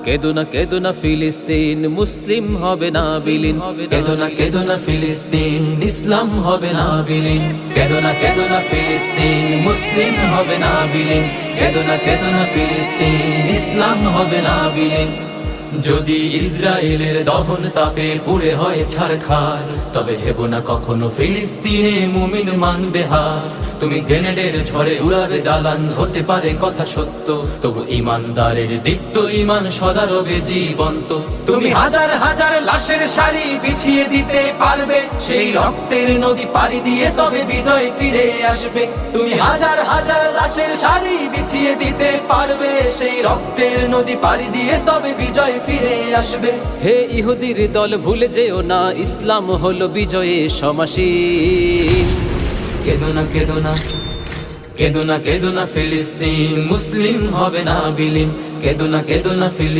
কেদো না ফিলিস্তিন, মুসলিম হবে না বিলীন। কেদো না ফিলিস্তিন, ইসলাম হবে না বিলীন। কেদো না ফিলিস্তিন, মুসলিম হবে না বিলীন। কেদো না ফিলিস্তিন, ইসলাম হবে না বিলীন। যদি ইসরায়েলের দহন তাপে পুড়ে হয় ছারখার, তবে ভেবো না কখনো ফিলিস্তিনে মুমিন মানবে হার। তুমি গ্রেনেডের ঝড়ে উড়াবে দালান, হতে পারে কথা সত্য, তবু ইমানদারের দীপ্ত ইমান সদা রবে জীবন্ত। তুমি হাজার হাজার লাশের সারি বিছিয়ে দিতে পারবে, সেই রক্তের নদী পাড়ি দিয়ে তবে বিজয় ফিরে আসবে। তুমি হাজার হাজার লাশের সারি বিছিয়ে দিতে পারবে, সেই রক্তের নদী পাড়ি দিয়ে তবে বিজয় ফিরে আসবে। হে ইহুদির দল ভুলে যেও না, ইসলাম হলো বিজয়ে সমাসীন। কেদো না ফিলিস্তিন, মুসলিম হবে না বিলীন। কেদো না ফিলিস্তিন।